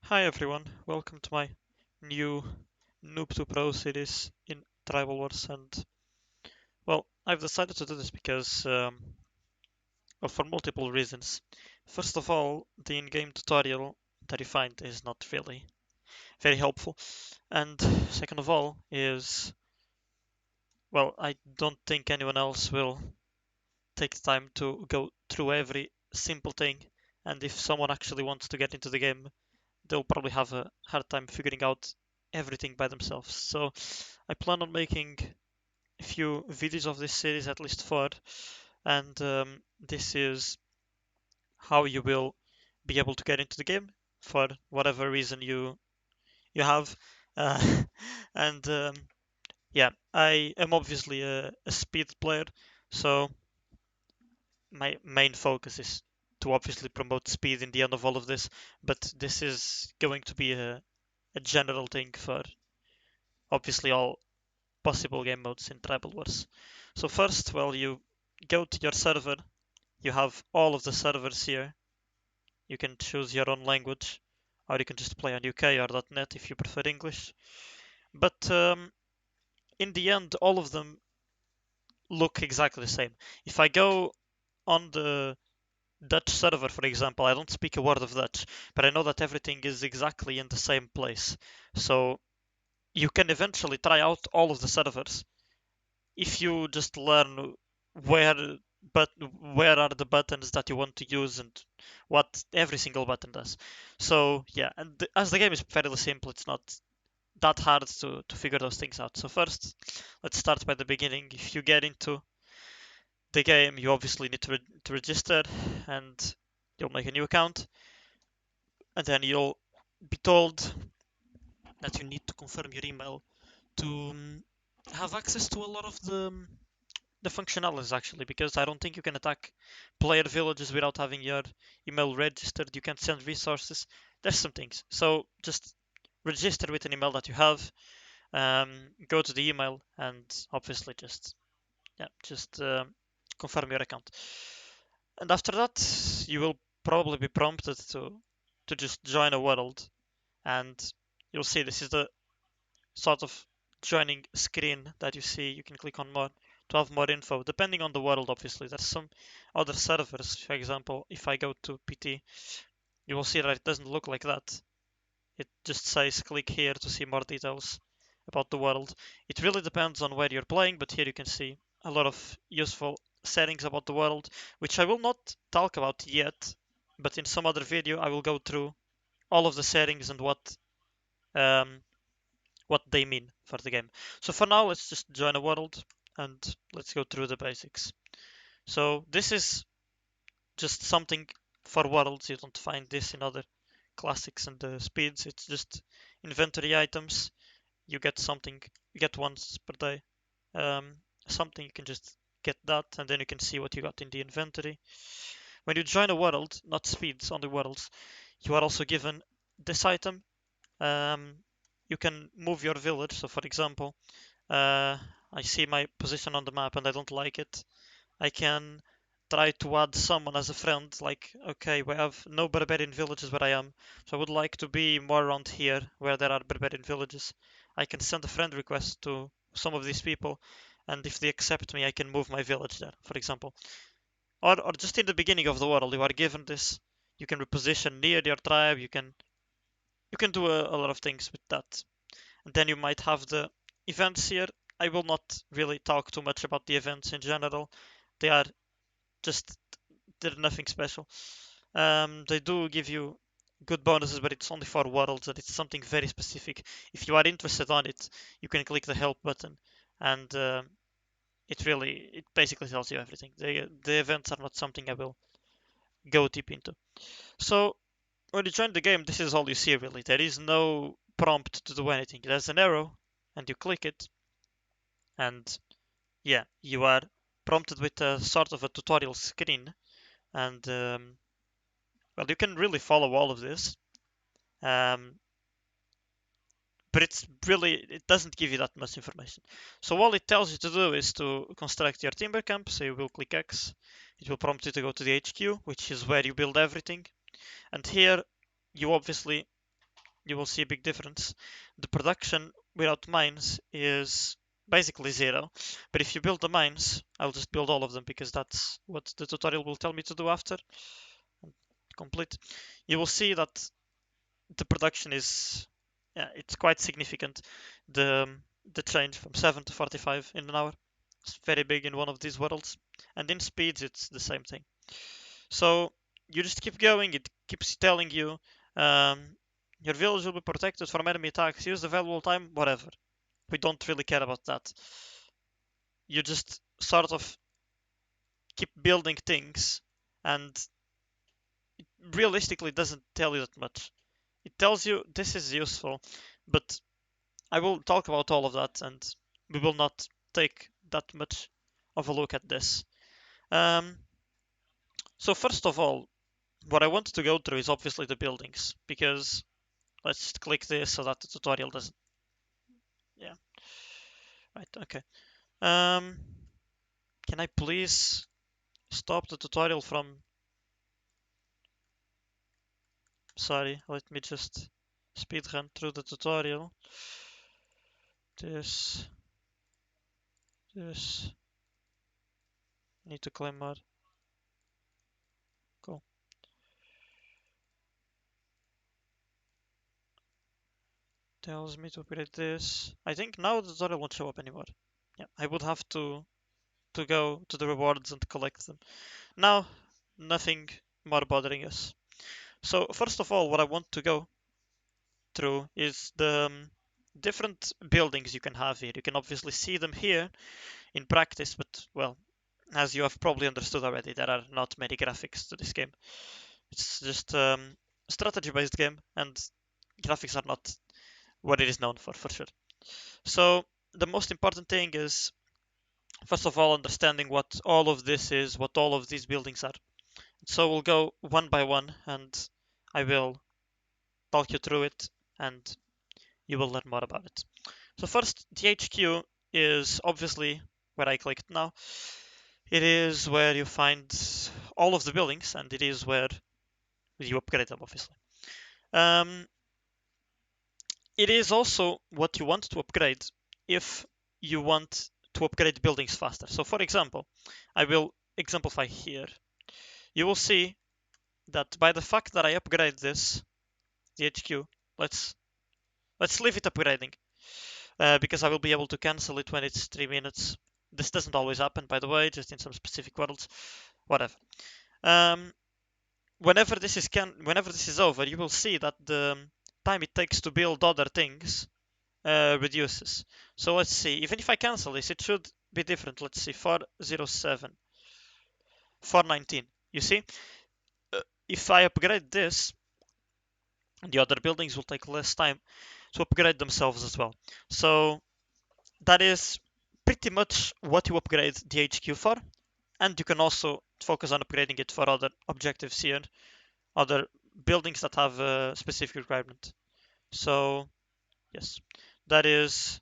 Hi everyone, welcome to my new Noob to Pro series in Tribal Wars. And well, I've decided to do this because well, for multiple reasons. First of all, the in-game tutorial that you find is not really very helpful, and second of all is, well, I don't think anyone else will take the time to go through every simple thing, and if someone actually wants to get into the game, they'll probably have a hard time figuring out everything by themselves. So I plan on making a few videos of this series, at least four, and this is how you will be able to get into the game for whatever reason you have. Uh, and yeah, I am obviously a speed player, so my main focus is to obviously promote speed in the end of all of this. But this is going to be a general thing for obviously all possible game modes in Tribal Wars. So first, well, you go to your server. You have all of the servers here. You can choose your own language, or you can just play on UK or .NET if you prefer English. But in the end, all of them look exactly the same. If I go on the Dutch server, for example, I don't speak a word of Dutch, but I know that everything is exactly in the same place. So you can eventually try out all of the servers if you just learn where but where are the buttons that you want to use and what every single button does. So yeah, and as the game is fairly simple, it's not that hard to figure those things out. So first, let's start by the beginning. If you get into the game, you obviously need to register, and you'll make a new account, and then you'll be told that you need to confirm your email to have access to a lot of the functionalities actually, because I don't think you can attack player villages without having your email registered. You can send resources. There's some things. So just register with an email that you have. Go to the email and obviously just confirm your account. And after that, you will probably be prompted to just join a world, and you'll see this is the sort of joining screen that you see. You can click on more to have more info, depending on the world, obviously. There's some other servers, for example, if I go to PT, you will see that it doesn't look like that. It just says click here to see more details about the world. It really depends on where you're playing, but here you can see a lot of useful settings about the world, which I will not talk about yet, but in some other video I will go through all of the settings and um, what they mean for the game. So for now, let's just join a world and let's go through the basics. So this is just something for worlds. You don't find this in other classics and the speeds. It's just inventory items. You get something, you get once per day. Um, Something you can just get that, and then you can see what you got in the inventory. When you join a world, not speeds, only worlds, you are also given this item. Um, you can move your village. So, for example, I see my position on the map and I don't like it. I can try to add someone as a friend, like, okay, we have no barbarian villages where I am, so I would like to be more around here where there are barbarian villages. I can send a friend request to some of these people, and if they accept me, I can move my village there, for example. Or just in the beginning of the world, you are given this. You can reposition near your tribe. You can do a lot of things with that. And then you might have the events here. I will not really talk too much about the events in general. They are just they're nothing special. They do give you good bonuses, but it's only for worlds and it's something very specific. If you are interested on it, you can click the help button, and it basically tells you everything. The events are not something I will go deep into. So when you join the game, this is all you see really. There is no prompt to do anything. There's an arrow, and you click it, and yeah, you are prompted with a sort of a tutorial screen, and well, you can really follow all of this, um, but it doesn't give you that much information. So all it tells you to do is to construct your timber camp. So you will click X. It will prompt you to go to the HQ, which is where you build everything. And here, you obviously you will see a big difference. The production without mines is basically zero. But if you build the mines, I'll just build all of them because that's what the tutorial will tell me to do after. Complete. You will see that the production is, yeah, it's quite significant. The the change from 7 to 45 in an hour. It's very big in one of these worlds. And in speeds, it's the same thing. So you just keep going. It keeps telling you your village will be protected from enemy attacks. Use the valuable time, whatever. We don't really care about that. You just sort of keep building things, and it realistically doesn't tell you that much. It tells you this is useful, but I will talk about all of that, and we will not take that much of a look at this. Um, so first of all, what I want to go through is obviously the buildings, because let's just click this so that the tutorial doesn't. Yeah. Right. Okay. Um, can I please stop the tutorial from? Sorry. Let me just speed run through the tutorial. This. This. Need to claim more. Cool. Tells me to upgrade this. I think now the tutorial won't show up anymore. Yeah. I would have to go to the rewards and collect them. Now, nothing more bothering us. So first of all, what I want to go through is the different buildings you can have here. You can obviously see them here in practice, but well, as you have probably understood already, there are not many graphics to this game. It's just a strategy-based game, and graphics are not what it is known for sure. So the most important thing is, first of all, understanding what all of this is, what all of these buildings are. So we'll go one by one, and I will talk you through it, and you will learn more about it. So first, the HQ is obviously where I clicked now. It is where you find all of the buildings, and it is where you upgrade them, obviously. Um, it is also what you want to upgrade if you want to upgrade buildings faster. So for example, I will exemplify here. You will see that by the fact that I upgrade this, the HQ, let's leave it upgrading. Because I will be able to cancel it when it's 3 minutes. This doesn't always happen, by the way, just in some specific worlds. Whatever. Um, whenever this is over, you will see that the time it takes to build other things reduces. So let's see. Even if I cancel this, it should be different. Let's see. 407, 419. You see, if I upgrade this, the other buildings will take less time to upgrade themselves as well. So that is pretty much what you upgrade the HQ for, and you can also focus on upgrading it for other objectives here, other buildings that have a specific requirement. So yes, that is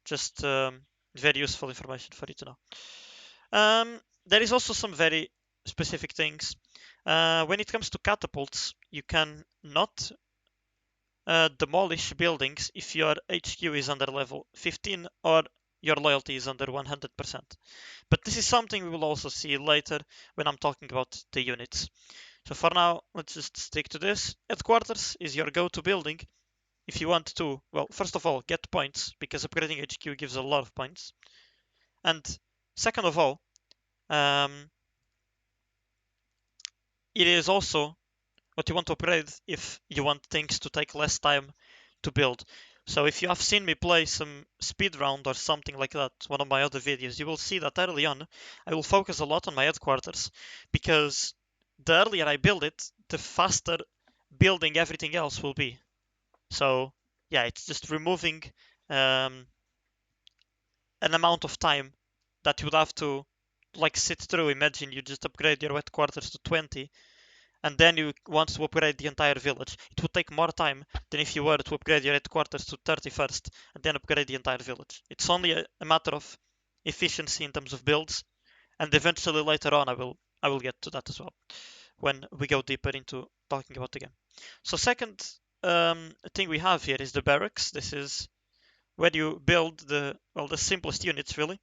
just very useful information for you to know. There is also some very specific things. When it comes to catapults, you can not demolish buildings if your HQ is under level 15 or your loyalty is under 100%. But this is something we will also see later when I'm talking about the units. So for now, let's just stick to this. Headquarters is your go-to building if you want to, well, first of all, get points, because upgrading HQ gives a lot of points. And second of all, it is also what you want to upgrade if you want things to take less time to build. So if you have seen me play some speed round or something like that, one of my other videos, you will see that early on I will focus a lot on my headquarters, because the earlier I build it, the faster building everything else will be. So yeah, it's just removing an amount of time that you would have to like sit through. Imagine you just upgrade your headquarters to 20 and then you want to upgrade the entire village. It would take more time than if you were to upgrade your headquarters to 31st and then upgrade the entire village. It's only a matter of efficiency in terms of builds, and eventually later on I will get to that as well when we go deeper into talking about the game. So second thing we have here is the barracks. This is where you build the simplest units really.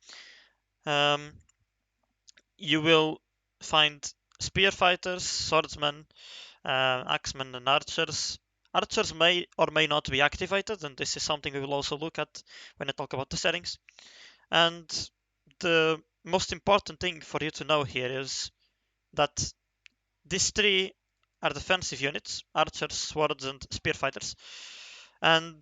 You will find spear fighters, swordsmen, axemen, and archers. Archers may or may not be activated, and this is something we will also look at when I talk about the settings. And the most important thing for you to know here is that these three are defensive units: archers, swords, and spear fighters. And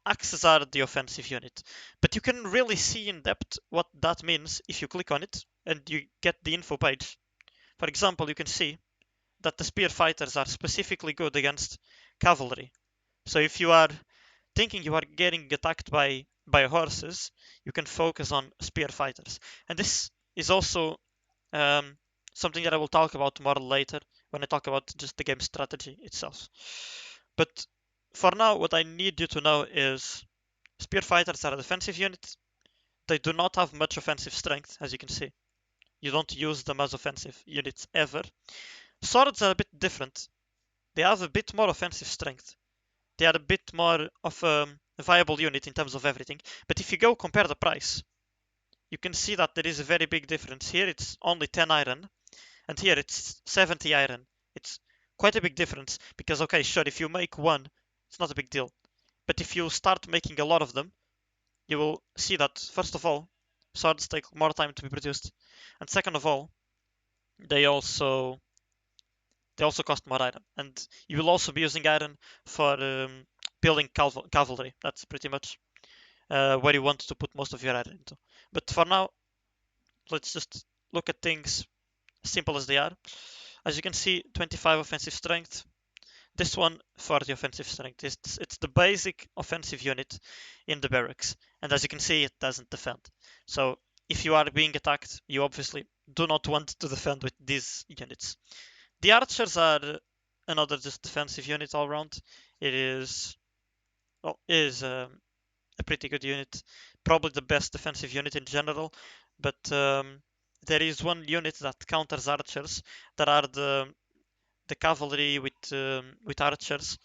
axes are the offensive unit. But you can really see in depth what that means if you click on it and you get the info page. For example, you can see that the spear fighters are specifically good against cavalry. So if you are thinking you are getting attacked by horses, you can focus on spear fighters. And this is also um, something that I will talk about more later when I talk about just the game strategy itself. But for now, what I need you to know is spear fighters are a defensive unit. They do not have much offensive strength, as you can see. You don't use them as offensive units ever. Swords are a bit different. They have a bit more offensive strength. They are a bit more of a viable unit in terms of everything. But if you go compare the price, you can see that there is a very big difference. Here it's only 10 iron, and here it's 70 iron. It's quite a big difference because, okay, sure, if you make one, it's not a big deal. But if you start making a lot of them, you will see that, first of all, swords take more time to be produced. And second of all, they also cost more iron, and you will also be using iron for building cavalry. That's pretty much where you want to put most of your iron into. But for now, let's just look at things simple as they are. As you can see, 25 offensive strength. This one 40 offensive strength. It's the basic offensive unit in the barracks, and as you can see, it doesn't defend. So if you are being attacked, you obviously do not want to defend with these units. The archers are another just defensive unit all around. It is a pretty good unit, probably the best defensive unit in general. But there is one unit that counters archers, that are the cavalry with archers.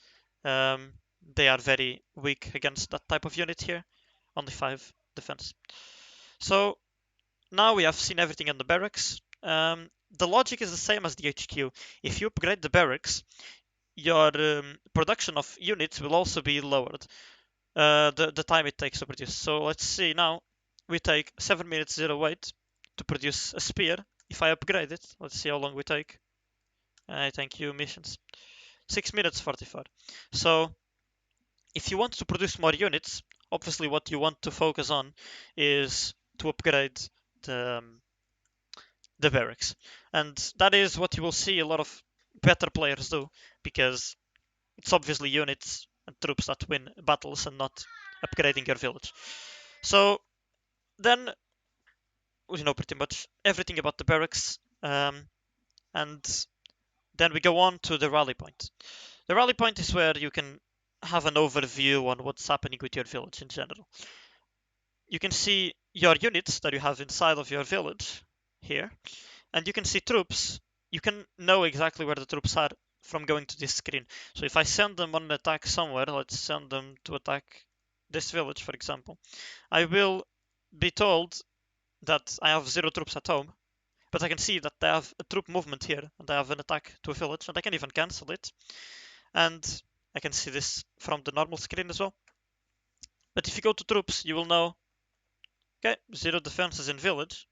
Um, they are very weak against that type of unit here. Only 5 defense. So now we have seen everything in the barracks. The logic is the same as the HQ. If you upgrade the barracks, your production of units will also be lowered. The time it takes to produce. So let's see now. We take 7 minutes 0 wait to produce a spear. If I upgrade it, let's see how long we take. Thank you, missions. 6 minutes 44. So if you want to produce more units, obviously what you want to focus on is to upgrade the, um, the barracks. And that is what you will see a lot of better players do, because it's obviously units and troops that win battles and not upgrading your village. So then we know pretty much everything about the barracks, and then we go on to the rally point. The rally point is where you can have an overview on what's happening with your village in general. You can see your units that you have inside of your village here, and you can see troops. You can know exactly where the troops are from going to this screen. So if I send them on an attack somewhere, let's send them to attack this village, for example, I will be told that I have 0 troops at home, but I can see that I have a troop movement here, and I have an attack to a village, and I can even cancel it. And I can see this from the normal screen as well. But if you go to troops, you will know, okay, 0 defenses in village,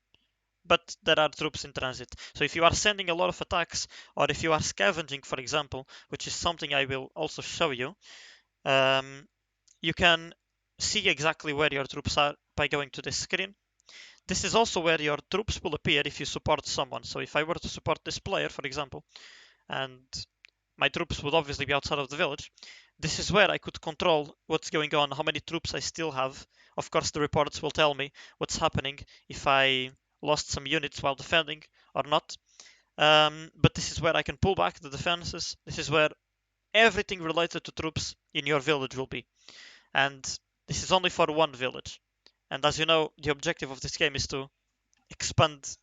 but there are troops in transit. So if you are sending a lot of attacks, or if you are scavenging, for example, which is something I will also show you, you can see exactly where your troops are by going to this screen. This is also where your troops will appear if you support someone. So if I were to support this player, for example, and my troops would obviously be outside of the village, this is where I could control what's going on, how many troops I still have. Of course, the reports will tell me what's happening, if I lost some units while defending or not. But this is where I can pull back the defenses. This is where everything related to troops in your village will be. And this is only for one village. And as you know, the objective of this game is to expand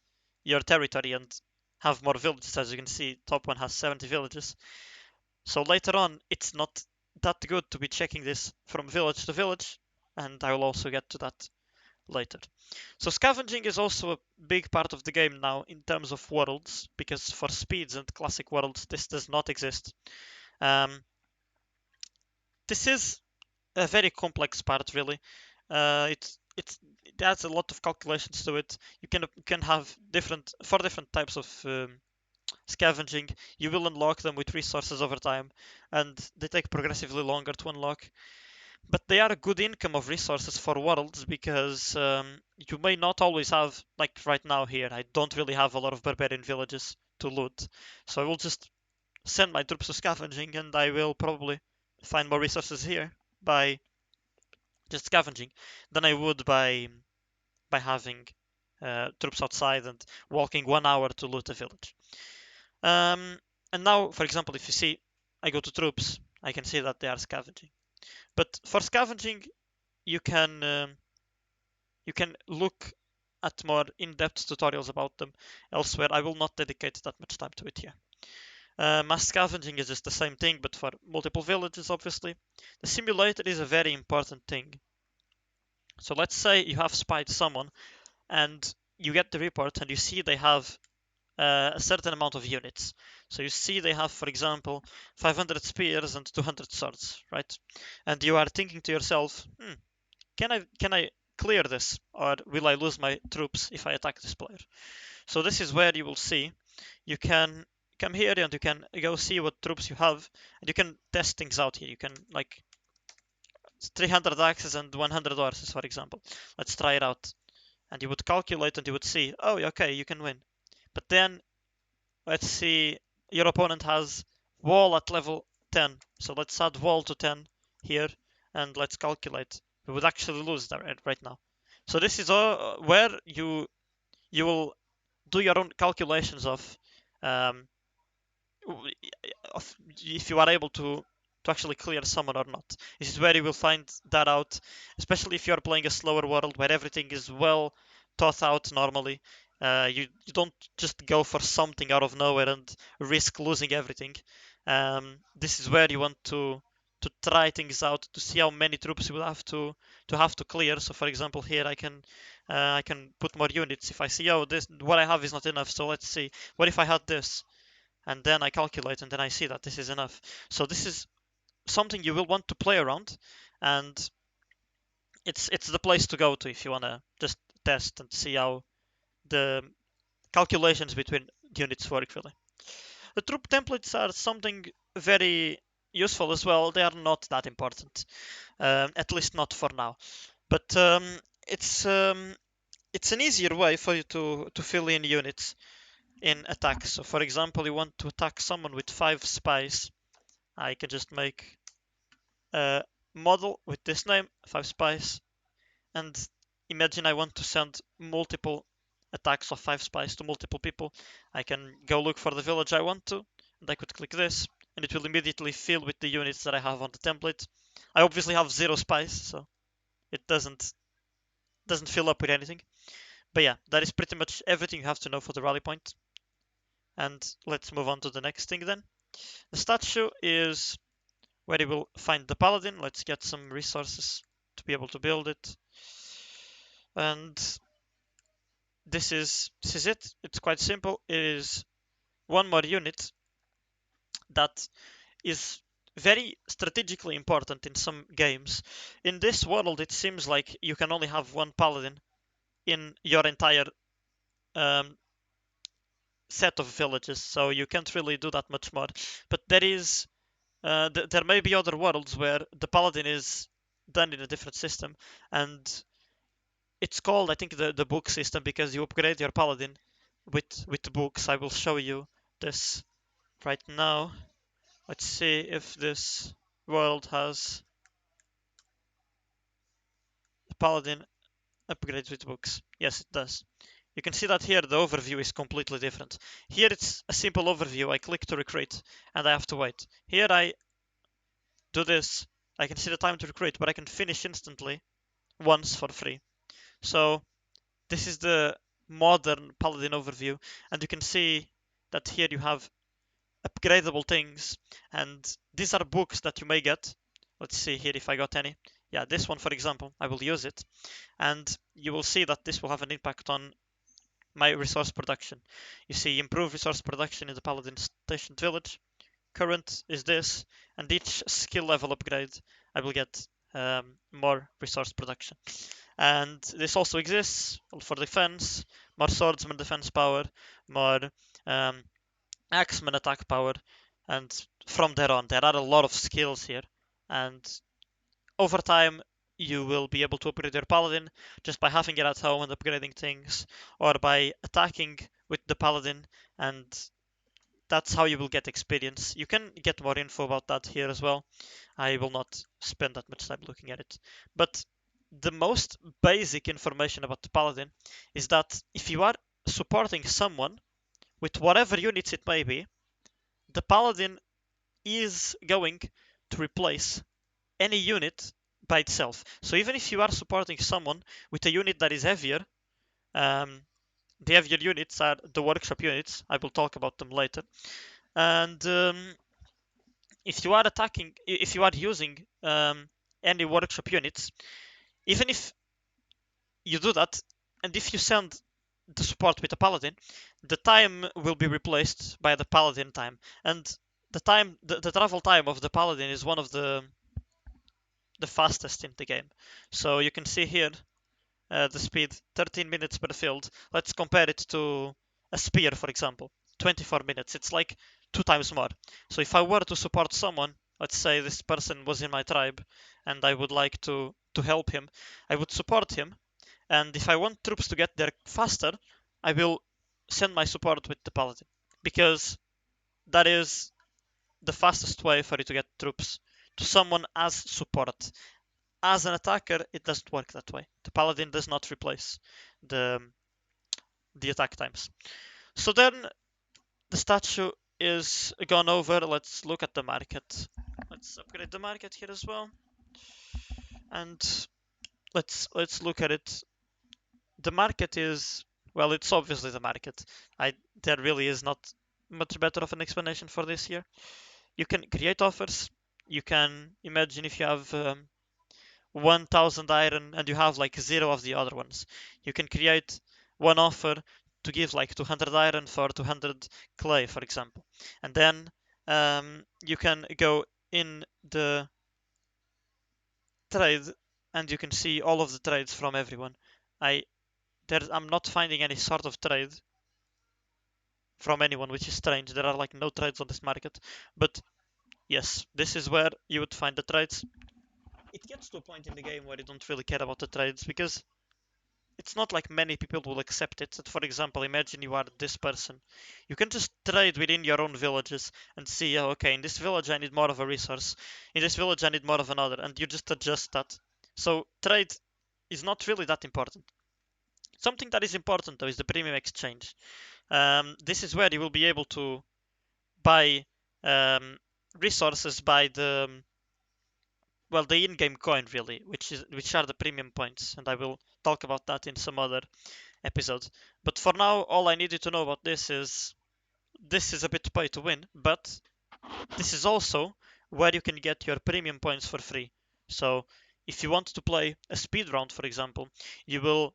your territory and have more villages. As you can see, top one has 70 villages. So later on, it's not that good to be checking this from village to village, and I will also get to that later. So scavenging is also a big part of the game now in terms of worlds, because for speeds and classic worlds this does not exist. Um, this is a very complex part, really. It adds a lot of calculations to it. You can have different types of scavenging. You will unlock them with resources over time, and they take progressively longer to unlock. But they are a good income of resources for worlds because you may not always have, like right now here, I don't really have a lot of barbarian villages to loot. So I will just send my troops to scavenging and I will probably find more resources here by just scavenging than I would by having troops outside and walking 1 hour to loot a village. Um, and now, for example, if you see I go to troops, I can see that they are scavenging. But for scavenging, you can um, you can look at more in-depth tutorials about them elsewhere. I will not dedicate that much time to it here. Mass scavenging is just the same thing, but for multiple villages, obviously. The simulator is a very important thing. So let's say you have spied someone and you get the report and you see they have a certain amount of units. So you see they have, for example, 500 spears and 200 swords, right? And you are thinking to yourself, can I clear this, or will I lose my troops if I attack this player? So this is where you will see you can come here and you can go see what troops you have, and you can test things out here. You can like 300 axes and 100 horses, for example. Let's try it out. And you would calculate and you would see, oh, okay, you can win. But then let's see, your opponent has wall at level 10. So let's add wall to 10 here and let's calculate. We would actually lose that right now. So this is where you will do your own calculations um, of if you are able to actually clear someone or not. This is where you will find that out, especially if you are playing a slower world where everything is well thought out normally. You don't just go for something out of nowhere and risk losing everything. This is where you want to try things out to see how many troops you will have to clear. So, for example, here I can put more units if I see, oh, this what I have is not enough. So let's see, what if I had this, and then I calculate and then I see that this is enough. So this is something you will want to play around, and it's the place to go to if you want to just test and see how the calculations between units work really. The troop templates are something very useful as well. They are not that important, at least not for now. But it's um, it's an easier way for you to fill in units in attacks. So, for example, you want to attack someone with 5 spies. I can just make a model with this name, 5 spies, and imagine I want to send multiple attacks of 5 spies to multiple people. I can go look for the village I want to, and I could click this, and it will immediately fill with the units that I have on the template. I obviously have 0 spies, so it doesn't fill up with anything. But yeah, that is pretty much everything you have to know for the rally point. And let's move on to the next thing then. The statue is where you will find the Paladin. Let's get some resources to be able to build it. And this is it. It's quite simple. It is one more unit that is very strategically important in some games. In this world, it seems like you can only have one Paladin in your entire um, set of villages, so you can't really do that much more. But there may be other worlds where the Paladin is done in a different system, and it's called, I think, the book system because you upgrade your Paladin with the books. I will show you this right now. Let's see if this world has the Paladin upgrades with books. Yes, it does. You can see that here the overview is completely different. Here it's a simple overview. I click to recruit and I have to wait. Here I do this. I can see the time to recruit, but I can finish instantly once for free. So this is the modern Paladin overview, and you can see that here you have upgradable things, and these are books that you may get. Let's see here if I got any. Yeah, this one, for example, I will use it. And you will see that this will have an impact on my resource production. You see, improve resource production in the Paladin stationed village. Current is this, and each skill level upgrade, I will get more resource production. And this also exists for defense, more swordsman defense power, more um, axeman attack power, and from there on, there are a lot of skills here. And over time, you will be able to upgrade your paladin just by having it at home and upgrading things, or by attacking with the paladin, and that's how you will get experience. You can get more info about that here as well. I will not spend that much time looking at it. But the most basic information about the paladin is that if you are supporting someone with whatever units it may be, the paladin is going to replace any unit by itself. So even if you are supporting someone with a unit that is heavier, um, the heavier units are the workshop units. I will talk about them later. And if you are attacking, if you are using any workshop units, even if you do that, and if you send the support with a paladin, the time will be replaced by the paladin time. And the travel time of the paladin is one of the fastest in the game. So you can see here the speed 13 minutes per field. Let's compare it to a spear, for example, 24 minutes. It's like 2 times more. So if I were to support someone, let's say this person was in my tribe and I would like to help him, I would support him. And if I want troops to get there faster, I will send my support with the paladin, because that is the fastest way for you to get troops to someone as support. As an attacker, it doesn't work that way. The paladin does not replace the the attack times. So then the statue is gone over. Let's look at the market. Let's upgrade the market here as well, and let's look at it. The market is, well, it's obviously the market. There really is not much better of an explanation for this here. You can create offers. You can imagine if you have 1000 iron and you have like zero of the other ones. You can create one offer to give like 200 iron for 200 clay, for example. And then you can go in the trade and you can see all of the trades from everyone. I'm not finding any sort of trade from anyone, which is strange. There are like no trades on this market. But yes, this is where you would find the trades. It gets to a point in the game where you don't really care about the trades, because it's not like many people will accept it. For example, imagine you are this person. You can just trade within your own villages and see, oh, okay, in this village I need more of a resource. In this village I need more of another, and you just adjust that. So trade is not really that important. Something that is important though is the premium exchange. This is where you will be able to buy resources by the in-game coin really, which are the premium points, and I will talk about that in some other episode. But for now, all I need you to know about this is a bit pay to win, but this is also where you can get your premium points for free. So if you want to play a speed round, for example, you will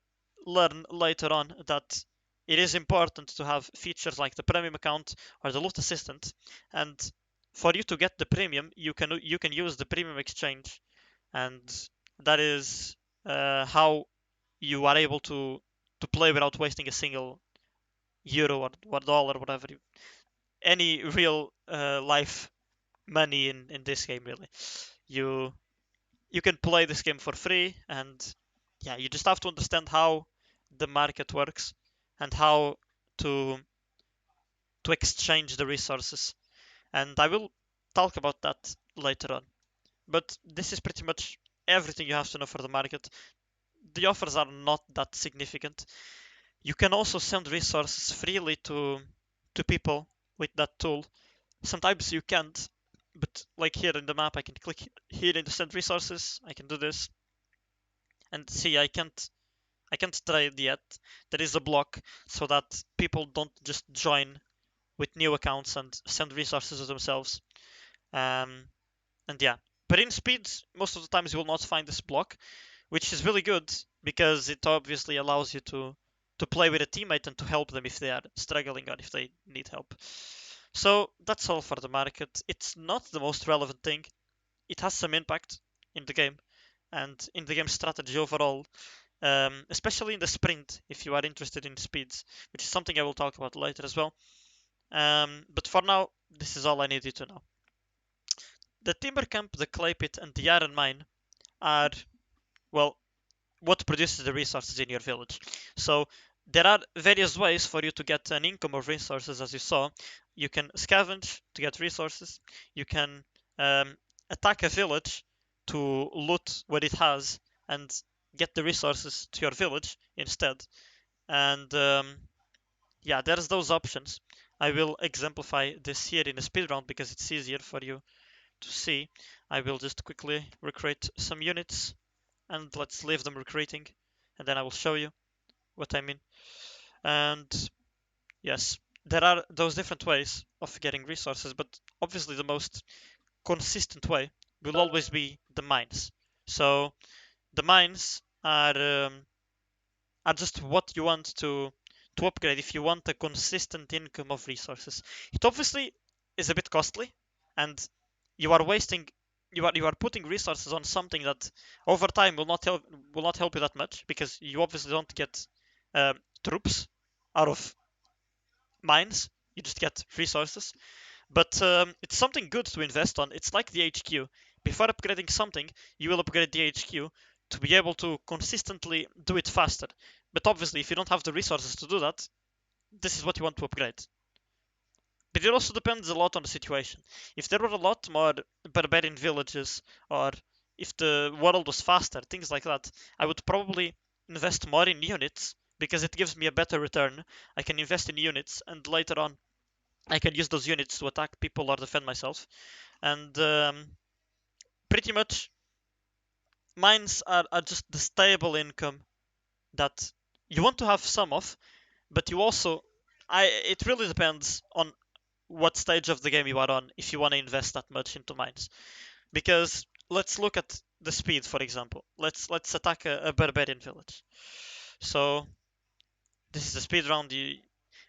learn later on that it is important to have features like the premium account or the loot assistant, and for you to get the premium, you can use the premium exchange, and that is how you are able to play without wasting a single euro or dollar, whatever. Any real life money in this game, really. You you can play this game for free, and yeah, you just have to understand how the market works and how to to exchange the resources. And I will talk about that later on. But this is pretty much everything you have to know for the market. The offers are not that significant. You can also send resources freely to people with that tool. Sometimes you can't, but like here in the map, I can click here in the send resources. I can do this, and see I can't trade yet. There is a block so that people don't just join with new accounts and send resources to themselves. Um, and yeah, But in speeds, most of the times you will not find this block, which is really good because it obviously allows you to play with a teammate and to help them if they are struggling or if they need help. So that's all for the market. It's not the most relevant thing. It has some impact in the game and in the game strategy overall, especially in the sprint if you are interested in speeds, which is something I will talk about later as well. But for now, this is all I need you to know. The timber camp, the clay pit, and the iron mine are, well, what produces the resources in your village. So there are various ways for you to get an income of resources, as you saw. You can scavenge to get resources. You can um, attack a village to loot what it has and get the resources to your village instead. And yeah, there's those options. I will exemplify this here in a speed round because it's easier for you to see. I will just quickly recruit some units and let's leave them recruiting and then I will show you what I mean. And yes, there are those different ways of getting resources, but obviously the most consistent way will always be the mines. So the mines are just what you want to upgrade if you want a consistent income of resources. It obviously is a bit costly, and you are wasting you are putting resources on something that over time will not help you that much because you obviously don't get troops out of mines. You just get resources. But it's something good to invest on. It's like the HQ. Before upgrading something, you will upgrade the HQ to be able to consistently do it faster. But obviously, if you don't have the resources to do that, this is what you want to upgrade. But it also depends a lot on the situation. If there were a lot more barbarian villages, or if the world was faster, things like that, I would probably invest more in units because it gives me a better return. I can invest in units, and later on, I can use those units to attack people or defend myself. And pretty much, mines are just the stable income that you want to have some of, but you also, it really depends on what stage of the game you are on if you want to invest that much into mines. Because let's look at the speed, for example. Let's attack a barbarian village. So this is a speed round.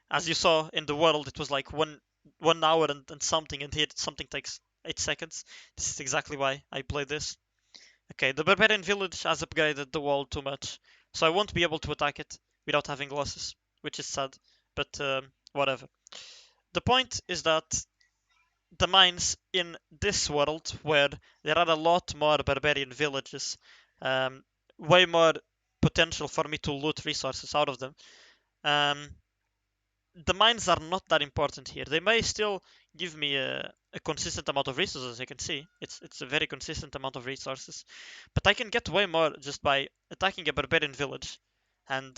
As you saw in the world, it was like 1 hour and something, and here something takes 8 seconds. This is exactly why I play this. Okay, the barbarian village has upgraded the wall too much, so I won't be able to attack it without having losses, which is sad, but whatever. The point is that the mines in this world, where there are a lot more barbarian villages, um, way more potential for me to loot resources out of them. Um, the mines are not that important here. They may still give me a consistent amount of resources, as you can see. It's a very consistent amount of resources. But I can get way more just by attacking a barbarian village and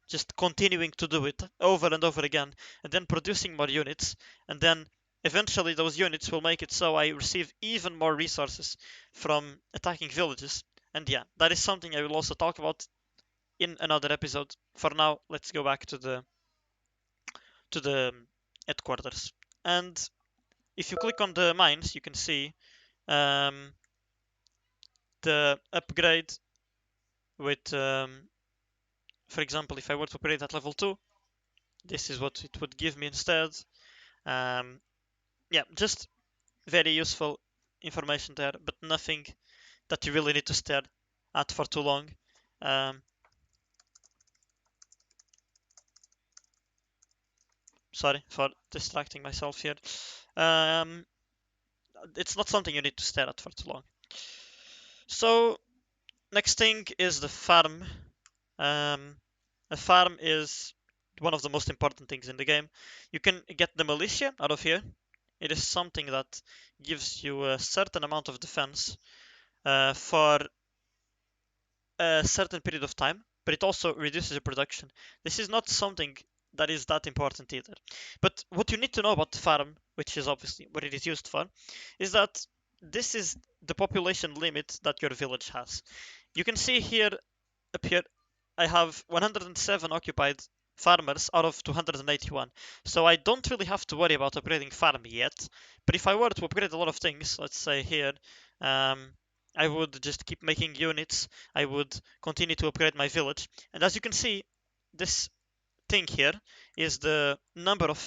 just continuing to do it over and over again, and then producing more units, and then eventually those units will make it so I receive even more resources from attacking villages. And yeah, that is something I will also talk about in another episode. For now, let's go back to the headquarters. And if you click on the mines, you can see um, the upgrade with, for example, if I were to upgrade at level 2, this is what it would give me instead. Um, yeah, just very useful information there, but nothing that you really need to stare at for too long. Um, Sorry for distracting myself here. Um, it's not something you need to stare at for too long. So next thing is the farm. Um, a farm is one of the most important things in the game. You can get the militia out of here. It is something that gives you a certain amount of defense for a certain period of time, but it also reduces your production. This is not something that is that important either. But what you need to know about the farm, which is obviously what it is used for, is that this is the population limit that your village has. You can see here, up here, I have 107 occupied farmers out of 281. So I don't really have to worry about upgrading farm yet. But if I were to upgrade a lot of things, let's say here, I would just keep making units. I would continue to upgrade my village. And as you can see, this thing here is the number of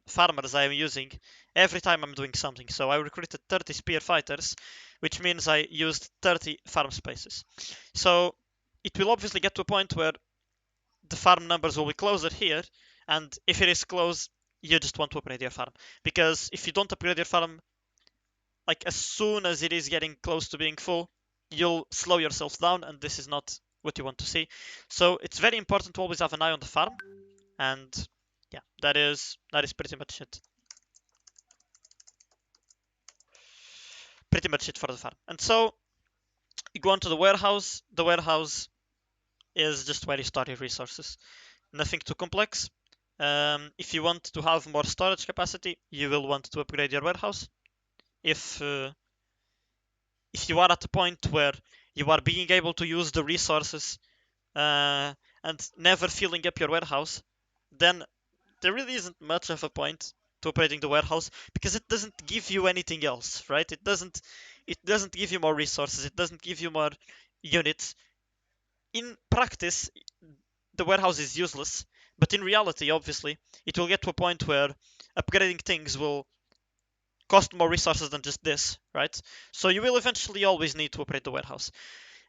farmers I am using every time I'm doing something. So I recruited 30 spear fighters, which means I used 30 farm spaces. So it will obviously get to a point where the farm numbers will be closer here, and if it is close, you just want to upgrade your farm. Because if you don't upgrade your farm, like as soon as it is getting close to being full, you'll slow yourself down, and this is not what you want to see. So it's very important to always have an eye on the farm, and yeah, that is pretty much it. Pretty much it for the farm. And so you go on to the warehouse. The warehouse is just where you store your resources. Nothing too complex. If you want to have more storage capacity, you will want to upgrade your warehouse. If you are at a point where you are being able to use the resources and never filling up your warehouse, then there really isn't much of a point to operating the warehouse because it doesn't give you anything else, right? It doesn't give you more resources, it doesn't give you more units. In practice, the warehouse is useless, but in reality, obviously, it will get to a point where upgrading things will cost more resources than just this, right? So you will eventually always need to operate the warehouse.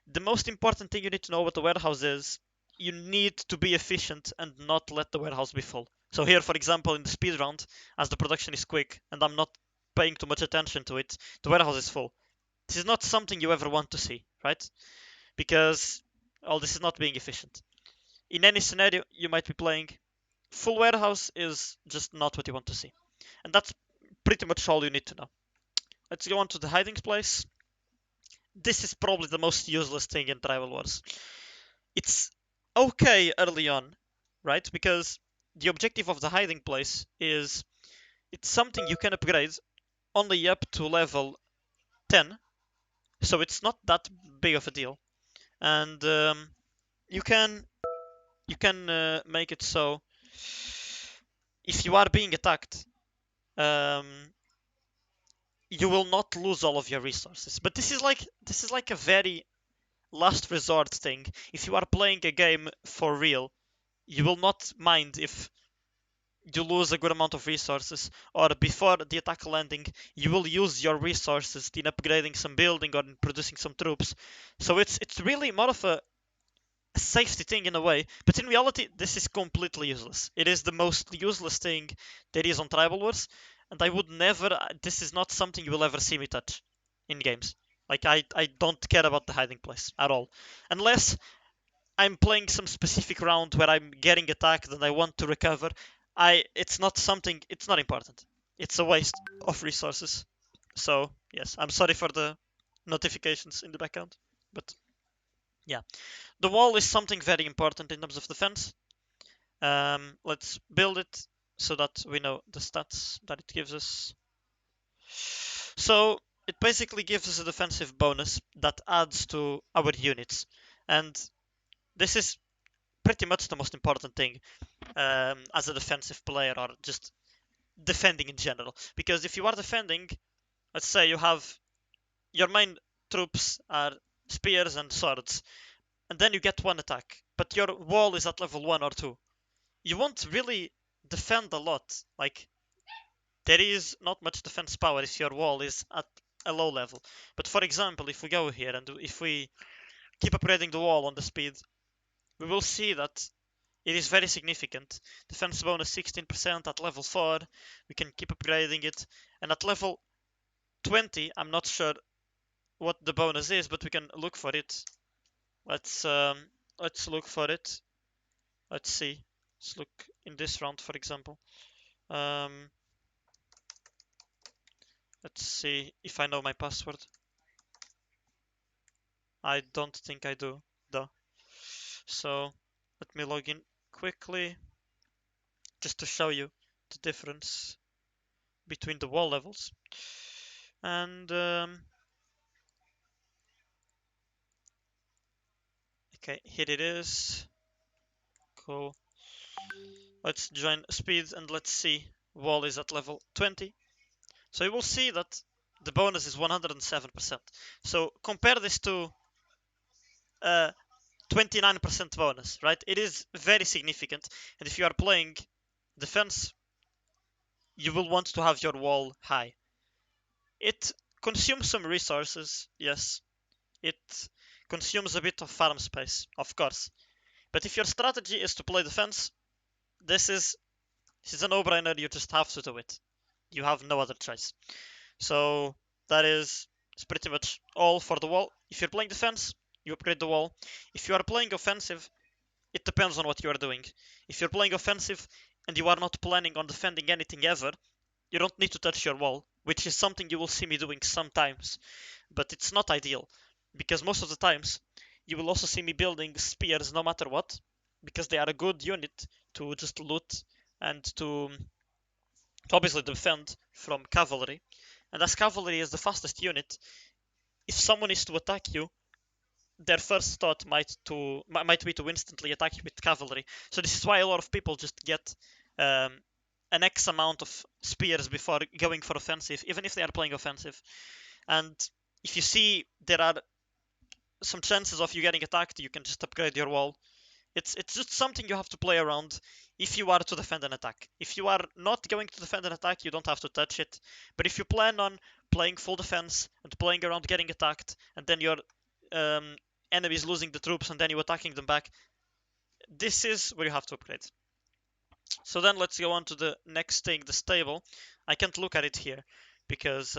The most important thing you need to know about the warehouse is you need to be efficient and not let the warehouse be full. So here, for example, in the speed round, as the production is quick and I'm not paying too much attention to it, the warehouse is full. This is not something you ever want to see, right? Because, well, this is not being efficient. In any scenario you might be playing, full warehouse is just not what you want to see. And that's pretty much all you need to know. Let's go on to the hiding place. This is probably the most useless thing in Tribal Wars. It's okay early on, right? Because the objective of the hiding place is it's something you can upgrade only up to level 10, so it's not that big of a deal. And you can make it so if you are being attacked, um, you will not lose all of your resources. But this is like a very last resort thing. If you are playing a game for real, you will not mind if you lose a good amount of resources, or before the attack landing, you will use your resources in upgrading some building or in producing some troops. So it's really more of a safety thing in a way, but in reality, this is completely useless. It is the most useless thing there is on Tribal Wars, and I would never. This is not something you will ever see me touch in games. Like I don't care about the hiding place at all, unless I'm playing some specific round where I'm getting attacked and I want to recover. It's not something. It's not important. It's a waste of resources. So yes, I'm sorry for the notifications in the background, but yeah. The wall is something very important in terms of defense. Let's build it so that we know the stats that it gives us. So it basically gives us a defensive bonus that adds to our units. And this is pretty much the most important thing as a defensive player or just defending in general. Because if you are defending, let's say you have your main troops are spears and swords, and then you get one attack, but your wall is at level 1 or 2. You won't really defend a lot. Like, there is not much defense power if your wall is at a low level. But for example, if we go here and if we keep upgrading the wall on the speed, we will see that it is very significant. Defense bonus 16% at level 4. We can keep upgrading it. And at level 20, I'm not sure what the bonus is, but we can look for it. Let's look for it. Let's see. Let's look in this round, for example. Let's see if I know my password. I don't think I do, though. So let me log in quickly just to show you the difference between the wall levels. And okay, here it is. Cool. Let's join speed and let's see. Wall is at level 20. So you will see that the bonus is 107%. So compare this to 29% bonus, right? It is very significant. And if you are playing defense, you will want to have your wall high. It consumes some resources, yes. It consumes a bit of farm space, of course. But if your strategy is to play defense, this is a no-brainer. You just have to do it. You have no other choice. So that is pretty much all for the wall. If you're playing defense, you upgrade the wall. If you are playing offensive, it depends on what you are doing. If you're playing offensive and you are not planning on defending anything ever, you don't need to touch your wall, which is something you will see me doing sometimes, but it's not ideal because most of the times you will also see me building spears no matter what, because they are a good unit to just loot and to obviously defend from cavalry. And as cavalry is the fastest unit, if someone is to attack you, their first thought might be to instantly attack you with cavalry. So this is why a lot of people just get an X amount of spears before going for offensive, even if they are playing offensive. And if you see there are some chances of you getting attacked, you can just upgrade your wall. It's just something you have to play around if you are to defend an attack. If you are not going to defend an attack, you don't have to touch it. But if you plan on playing full defense and playing around getting attacked, and then your um, enemies losing the troops and then you attacking them back, this is where you have to upgrade. So then let's go on to the next thing, the stable. I can't look at it here because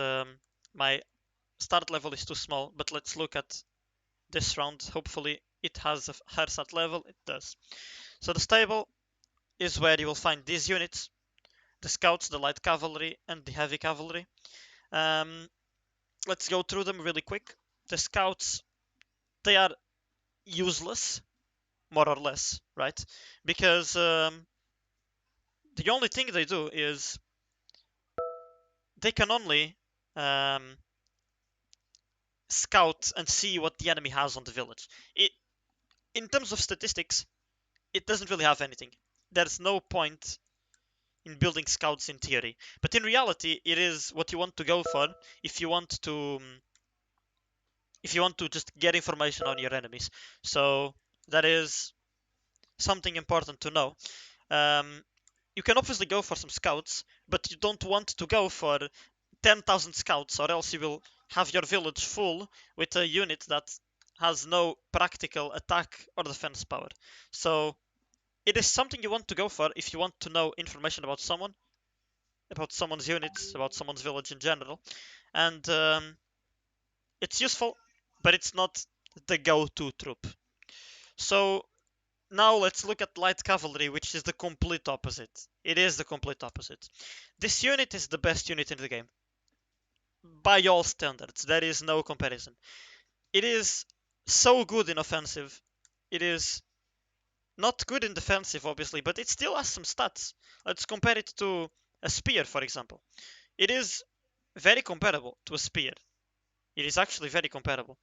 my start level is too small, but let's look at this round. Hopefully it has a higher start level. It does. So the stable is where you will find these units, the scouts, the light cavalry, and the heavy cavalry. Um, let's go through them really quick. The scouts, they are useless, more or less, right? Because the only thing they do is they can only um, scout and see what the enemy has on the village. In terms of statistics, it doesn't really have anything. There's no point in building scouts in theory, but in reality, it is what you want to go for if you want to just get information on your enemies. So that is something important to know. Um, you can obviously go for some scouts, but you don't want to go for 10,000 scouts, or else you will have your village full with a unit that has no practical attack or defense power. So it is something you want to go for if you want to know information about someone, about someone's units, about someone's village in general. And it's useful, but it's not the go-to troop. So now let's look at light cavalry, which is the complete opposite. It is the complete opposite. This unit is the best unit in the game. By all standards, there is no comparison. It is so good in offensive. It is not good in defensive, obviously, but it still has some stats. Let's compare it to a spear, for example. It is very comparable to a spear. It is actually very comparable.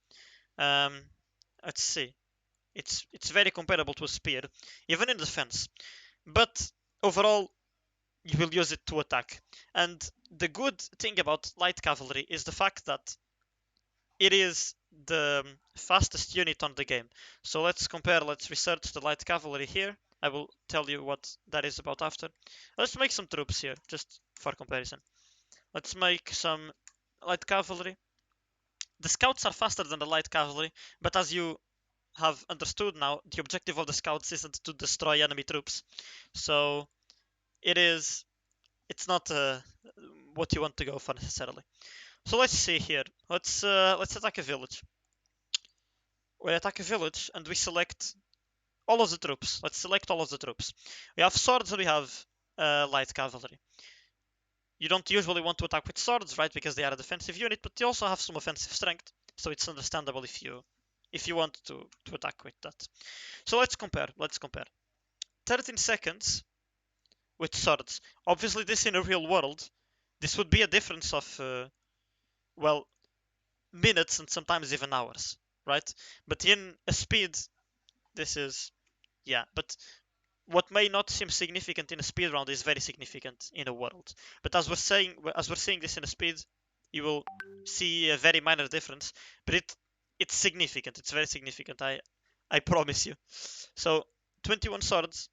Um, let's see. It's very comparable to a spear, even in defense. But overall, you will use it to attack. And the good thing about light cavalry is the fact that it is the fastest unit on the game. So let's compare, let's research the light cavalry here. I will tell you what that is about after. Let's make some troops here, just for comparison. Let's make some light cavalry. The scouts are faster than the light cavalry, but as you have understood now, the objective of the scouts isn't to destroy enemy troops. So it's not what you want to go for necessarily. So let's see here. Let's attack a village. We attack a village and we select all of the troops. Let's select all of the troops. We have swords and we have light cavalry. You don't usually want to attack with swords, right? Because they are a defensive unit, but they also have some offensive strength. So it's understandable if you want to attack with that. So let's compare. 13 seconds with swords. Obviously, this in a real world, this would be a difference of well, minutes and sometimes even hours, right? But in a speed, this is yeah. But what may not seem significant in a speed round is very significant in a world. But as we're seeing this in a speed, you will see a very minor difference, but it's significant. It's very significant. I promise you. So 21 swords,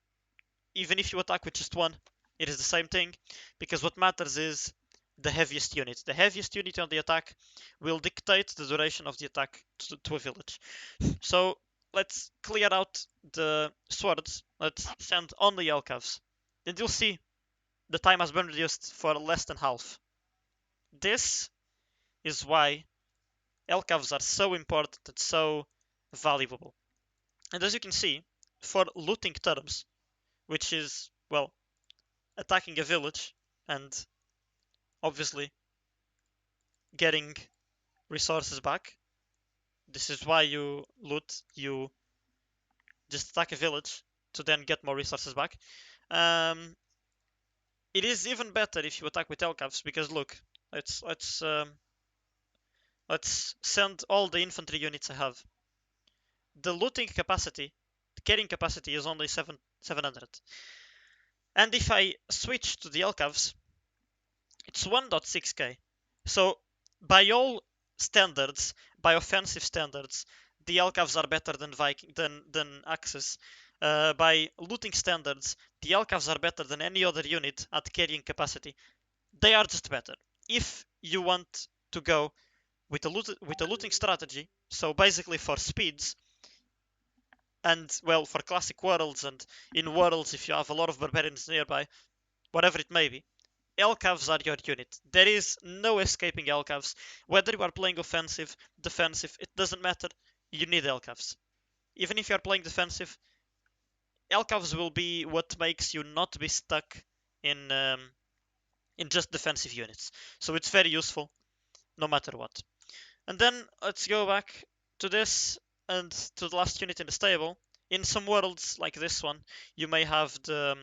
even if you attack with just one, it is the same thing, because what matters is the heaviest unit. The heaviest unit on the attack will dictate the duration of the attack to a village. So let's clear out the swords. Let's send only Elcavs. Then you'll see the time has been reduced for less than half. This is why Elcavs are so important and so valuable. And as you can see, for looting terms, which is, well, attacking a village and obviously getting resources back. This is why you loot, you just attack a village to then get more resources back. Um, it is even better if you attack with Elcavs, because look, let's send all the infantry units I have. The looting capacity, the carrying capacity is only 700. And if I switch to the Elcavs, it's 1.6k. So by all standards, by offensive standards, the Elcavs are better than Viking than Axis. By looting standards, the Elcavs are better than any other unit at carrying capacity. They are just better. If you want to go with a looting strategy, so basically for speeds, and well, for classic worlds, and in worlds if you have a lot of barbarians nearby, whatever it may be, Elcavs are your unit. There is no escaping Elcavs. Whether you are playing offensive, defensive, it doesn't matter. You need Elcavs. Even if you are playing defensive, Elcavs will be what makes you not be stuck in just defensive units. So it's very useful, no matter what. And then let's go back to this and to the last unit in the stable. In some worlds like this one, you may have the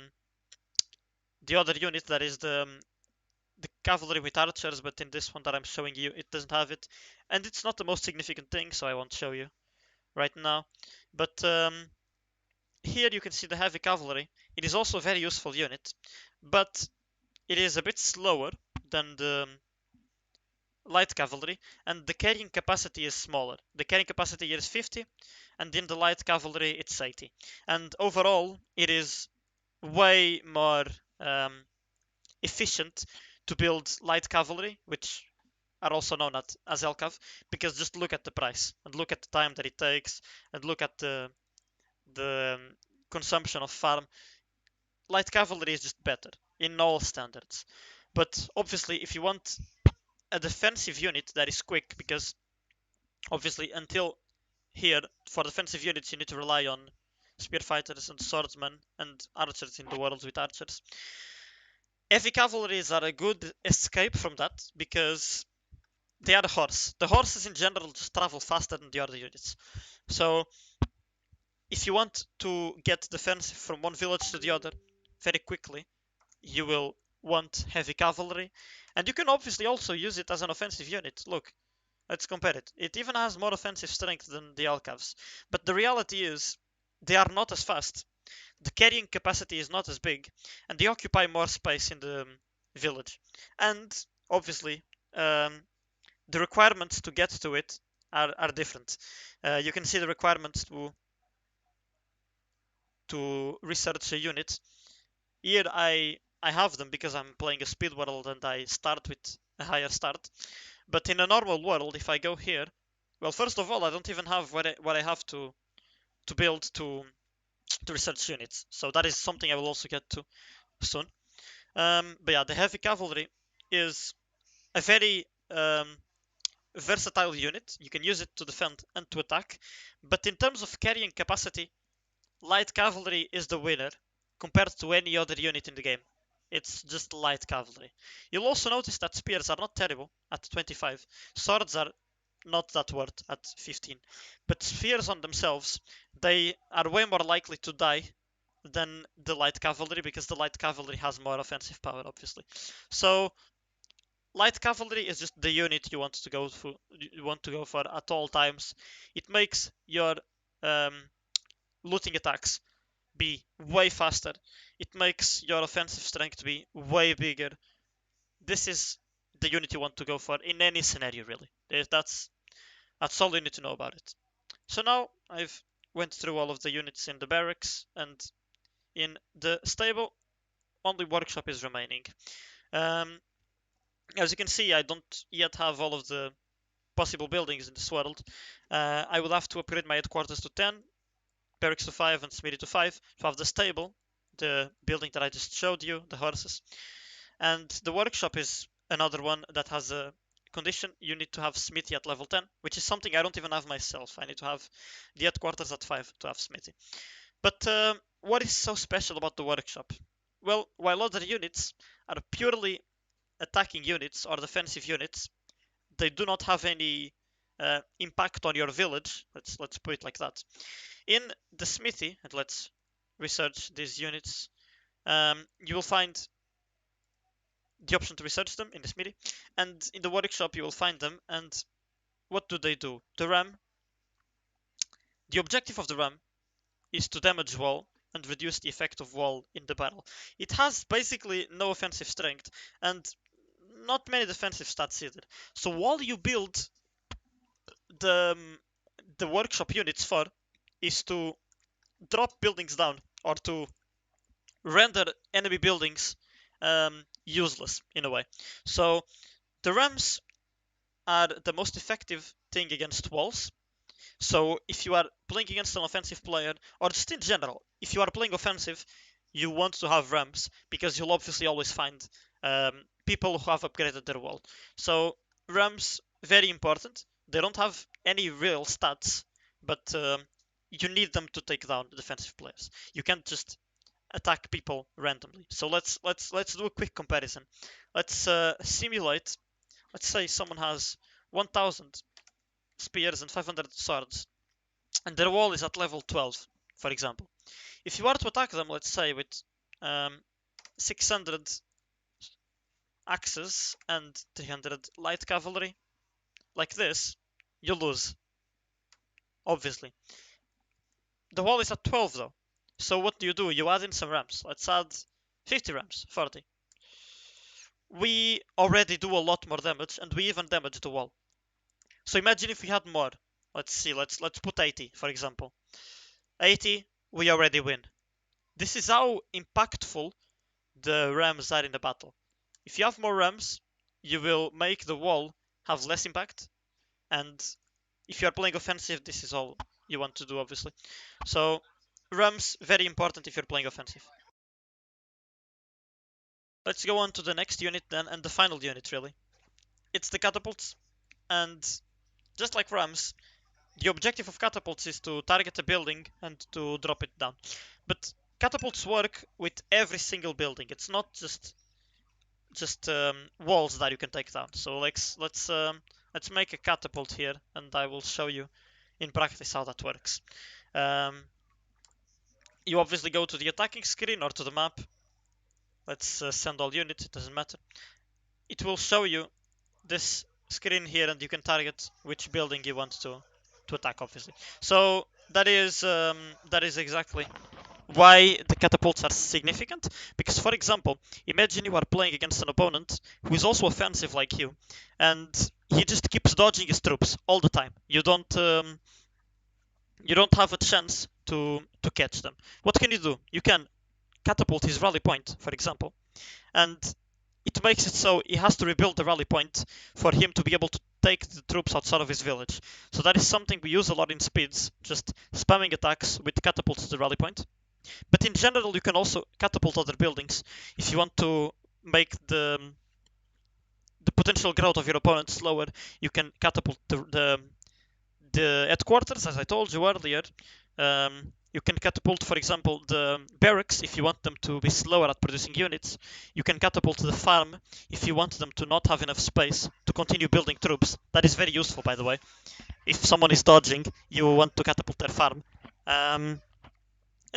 other unit that is the cavalry with archers, but in this one that I'm showing you, it doesn't have it. And it's not the most significant thing, so I won't show you right now. But here you can see the heavy cavalry. It is also a very useful unit, but it is a bit slower than the light cavalry, and the carrying capacity is smaller. The carrying capacity here is 50, and in the light cavalry it's 80. And overall, it is way more efficient to build light cavalry, which are also known as Elcav, because just look at the price and look at the time that it takes and look at the consumption of farm. Light cavalry is just better in all standards. But obviously, if you want a defensive unit that is quick, because obviously until here, for defensive units, you need to rely on spear fighters and swordsmen and archers in the worlds with archers. Heavy cavalries are a good escape from that, because they are the horse. The horses in general just travel faster than the other units. So if you want to get defensive from one village to the other very quickly, you will want heavy cavalry. And you can obviously also use it as an offensive unit. Look, let's compare it. It even has more offensive strength than the Alcavs. But the reality is, they are not as fast. The carrying capacity is not as big, and they occupy more space in the village. And obviously, the requirements to get to it are different. You can see the requirements to research a unit. Here I have them because I'm playing a speed world and I start with a higher start. But in a normal world, if I go here, well, first of all, I don't even have what I have to build to research units. So that is something I will also get to soon. But yeah, the heavy cavalry is a very versatile unit. You can use it to defend and to attack. But in terms of carrying capacity, light cavalry is the winner compared to any other unit in the game. It's just light cavalry. You'll also notice that spears are not terrible at 25. Swords are not that worth at 15. But spears on themselves, they are way more likely to die than the light cavalry, because the light cavalry has more offensive power, obviously. So light cavalry is just the unit you want to go for. You want to go for at all times. It makes your um, looting attacks be way faster. It makes your offensive strength be way bigger. This is the unit you want to go for in any scenario, really. That's all you need to know about it. So now I've went through all of the units in the barracks, and in the stable, only workshop is remaining. Um, as you can see, I don't yet have all of the possible buildings in this world. I will have to upgrade my headquarters to 10, barracks to 5, and smithy to 5 to have the stable, the building that I just showed you, the horses. And the workshop is another one that has a condition. You need to have smithy at level 10, which is something I don't even have myself. I need to have the headquarters at 5 to have smithy. But what is so special about the workshop? Well, while other units are purely attacking units or defensive units, they do not have any impact on your village. Let's put it like that. In the smithy, and let's research these units, you will find the option to research them in the smithy, and in the workshop you will find them. And what do? The ram, the objective of the ram is to damage wall and reduce the effect of wall in the battle. It has basically no offensive strength and not many defensive stats either. So all you build the workshop units for is to drop buildings down or to render enemy buildings useless in a way. So the rams are the most effective thing against walls. So if you are playing against an offensive player, or just in general, if you are playing offensive, you want to have rams because you'll obviously always find people who have upgraded their wall. So rams, very important. They don't have any real stats, but you need them to take down the defensive players. You can't just attack people randomly. So let's do a quick comparison. Let's simulate. Let's say someone has 1,000 spears and 500 swords, and their wall is at level 12, for example. If you are to attack them, let's say with 600 axes and 300 light cavalry, like this, you lose, obviously. The wall is at 12 though. So what do? You add in some rams. Let's add 50 rams, 40. We already do a lot more damage, and we even damage the wall. So imagine if we had more. Let's see, let's put 80, for example. 80, we already win. This is how impactful the rams are in the battle. If you have more rams, you will make the wall have less impact, and if you are playing offensive, this is all you want to do, obviously. So rams, very important if you're playing offensive. Let's go on to the next unit then, and the final unit really. It's the catapults, and just like rams, the objective of catapults is to target a building and to drop it down. But catapults work with every single building. It's not just walls that you can take down. So let's make a catapult here, and I will show you in practice how that works. You obviously go to the attacking screen or to the map. Let's send all units. It doesn't matter. It will show you this screen here, and you can target which building you want to attack, obviously. So that is exactly why the catapults are significant. Because, for example, imagine you are playing against an opponent who is also offensive like you, and he just keeps dodging his troops all the time. You don't have a chance to catch them. What can you do? You can catapult his rally point, for example, and it makes it so he has to rebuild the rally point for him to be able to take the troops outside of his village. So that is something we use a lot in speeds, just spamming attacks with catapults to the rally point. But in general, you can also catapult other buildings if you want to make the potential growth of your opponent slower. You can catapult the headquarters, as I told you earlier. You can catapult, for example, the barracks if you want them to be slower at producing units. You can catapult the farm if you want them to not have enough space to continue building troops. That is very useful, by the way. If someone is dodging, you want to catapult their farm. And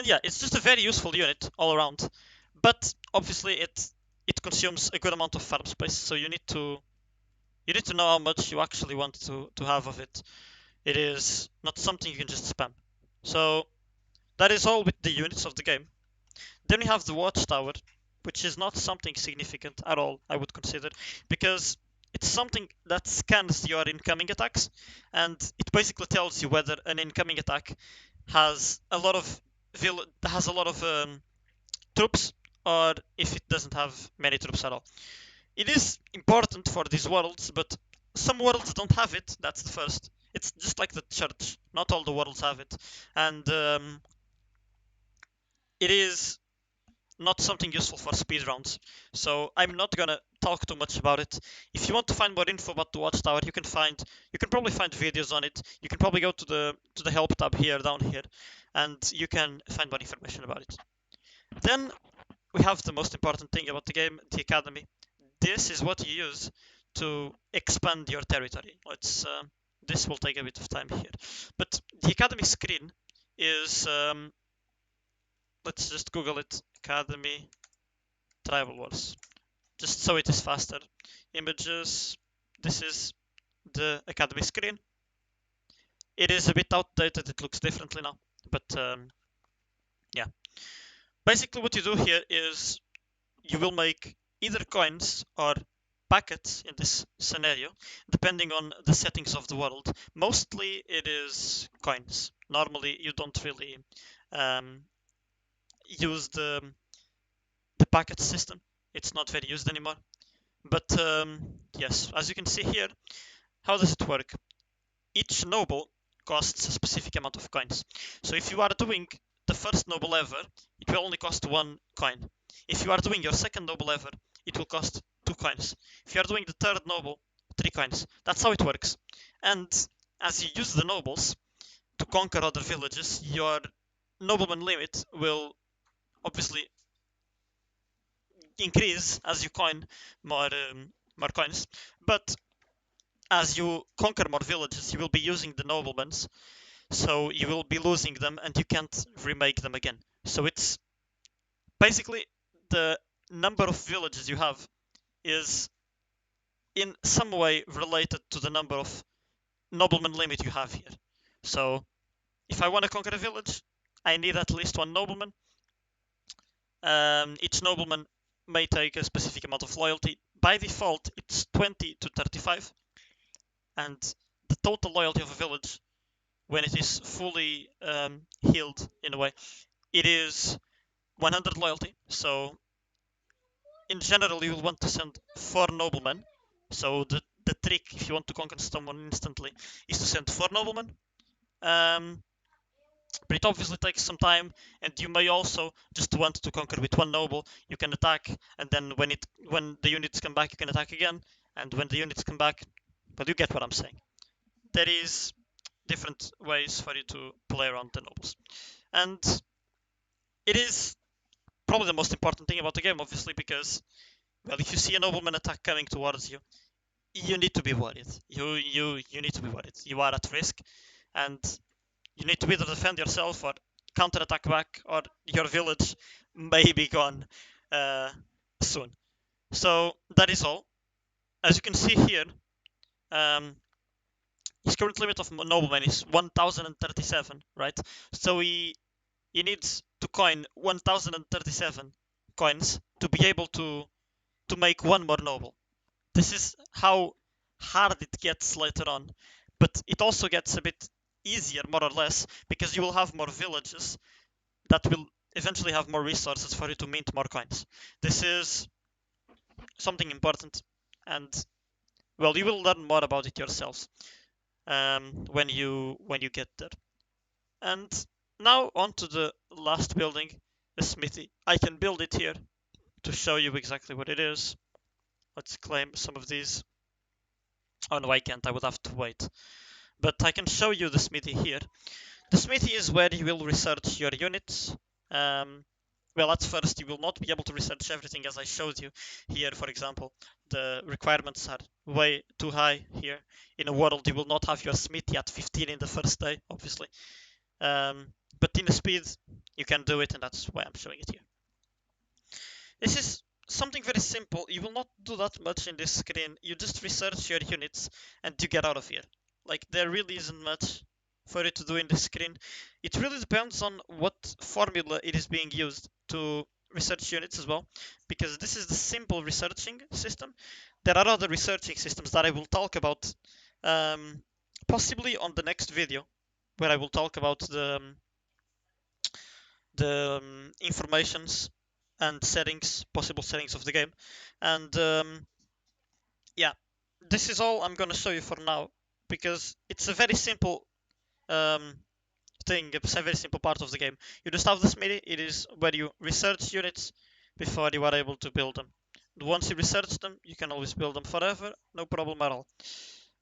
yeah, it's just a very useful unit all around. But obviously, it consumes a good amount of farm space, so you need to know how much you actually want to have of it. It is not something you can just spam. So that is all with the units of the game. Then we have the Watchtower, which is not something significant at all, I would consider, because it's something that scans your incoming attacks, and it basically tells you whether an incoming attack has a lot of troops, or if it doesn't have many troops at all. It is important for these worlds, but some worlds don't have it. That's the first. It's just like the church. Not all the worlds have it, and it is not something useful for speedruns. So I'm not gonna talk too much about it. If you want to find more info about the Watchtower, you can probably find videos on it. You can probably go to the help tab here down here, and you can find more information about it. Then we have the most important thing about the game, the academy. This is what you use to expand your territory. This will take a bit of time here, but the academy screen is let's just Google it, academy tribal wars, just so it is faster. Images. This is the academy screen. It is a bit outdated. It looks differently now, but yeah. Basically, what you do here is you will make either coins or packets in this scenario, depending on the settings of the world. Mostly it is coins. Normally you don't really use the packet system. It's not very used anymore. But yes, as you can see here, how does it work? Each noble costs a specific amount of coins. So if you are doing the first noble ever, it will only cost 1 coin. If you are doing your second noble ever, it will cost 2 coins. If you are doing the third noble, 3 coins. That's how it works. And as you use the nobles to conquer other villages, your nobleman limit will obviously increase as you coin more coins. But as you conquer more villages, you will be using the noblemans, so you will be losing them and you can't remake them again. So it's basically the number of villages you have is in some way related to the number of nobleman limit you have here. So if I want to conquer a village, I need at least 1 nobleman. Each nobleman may take a specific amount of loyalty. By default, it's 20 to 35, and the total loyalty of a village, when it is fully healed in a way, it is 100 loyalty. So in general, you will want to send 4 noblemen. So the trick, if you want to conquer someone instantly, is to send 4 noblemen. But it obviously takes some time, and you may also just want to conquer with 1 noble. You can attack, and then when the units come back, you can attack again. And when the units come back, but you get what I'm saying. There is different ways for you to play around the nobles, and it is probably the most important thing about the game, obviously, because, well, if you see a nobleman attack coming towards you, you need to be worried. You need to be worried. You are at risk, and you need to either defend yourself or counter attack back, or your village may be gone soon. So that is all. As you can see here, his current limit of noblemen is 1037, right? So he needs to coin 1037 coins to be able to make 1 more noble. This is how hard it gets later on, but it also gets a bit easier, more or less, because you will have more villages that will eventually have more resources for you to mint more coins. This is something important, and, well, you will learn more about it yourselves when you get there. And now on to the last building, the Smithy. I can build it here to show you exactly what it is. Let's claim some of these. Oh no, I can't, I would have to wait. But I can show you the Smithy here. The Smithy is where you will research your units. Well, at first you will not be able to research everything as I showed you here. For example, the requirements are way too high here. In a world you will not have your Smithy at 15 in the first day, obviously. But in the speed you can do it, and that's why I'm showing it here. This is something very simple. You will not do that much in this screen. You just research your units and you get out of here. Like, there really isn't much for you to do in this screen. It really depends on what formula it is being used to research units as well, because this is the simple researching system. There are other researching systems that I will talk about possibly on the next video, where I will talk about the informations and settings, possible settings of the game. And yeah, this is all I'm gonna show you for now, because it's a very simple um, thing, it's a very simple part of the game. You just have the Smithy, it is where you research units before you are able to build them. Once you research them, you can always build them forever, no problem at all.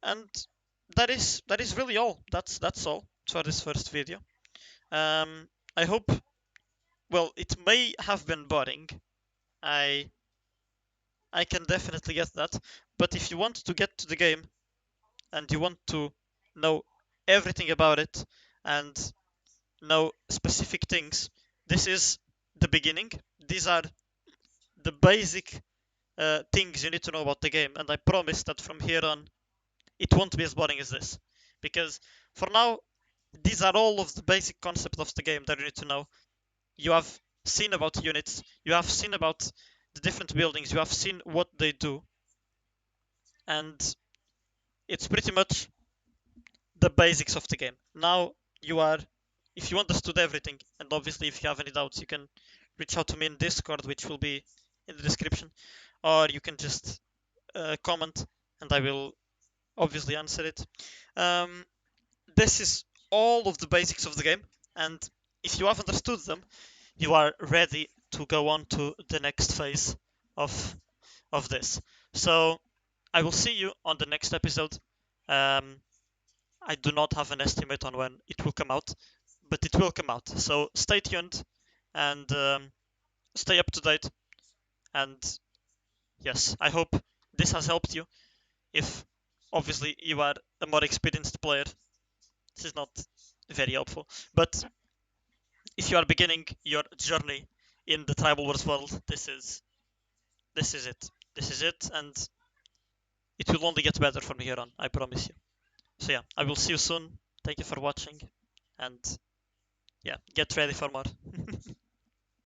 And that is really all. That's all for this first video. I hope. Well, it may have been boring. I I can definitely get that. But if you want to get to the game and you want to know everything about it and know specific things, this is the beginning. These are the basic things you need to know about the game, and I promise that from here on it won't be as boring as this. Because for now, these are all of the basic concepts of the game that you need to know. You have seen about units, you have seen about the different buildings, you have seen what they do, and it's pretty much the basics of the game. Now you are, if you understood everything, and obviously if you have any doubts, you can reach out to me in Discord, which will be in the description, or you can just comment, and I will obviously answer it. Um, this is all of the basics of the game, and if you have understood them, you are ready to go on to the next phase of this. So I will see you on the next episode. Um, I do not have an estimate on when it will come out, but it will come out. So stay tuned and stay up to date. And yes, I hope this has helped you. If obviously you are a more experienced player, this is not very helpful. But if you are beginning your journey in the tribal wars world, this is it. This is it, and it will only get better from here on. I promise you. So yeah, I will see you soon. Thank you for watching, and yeah, get ready for more.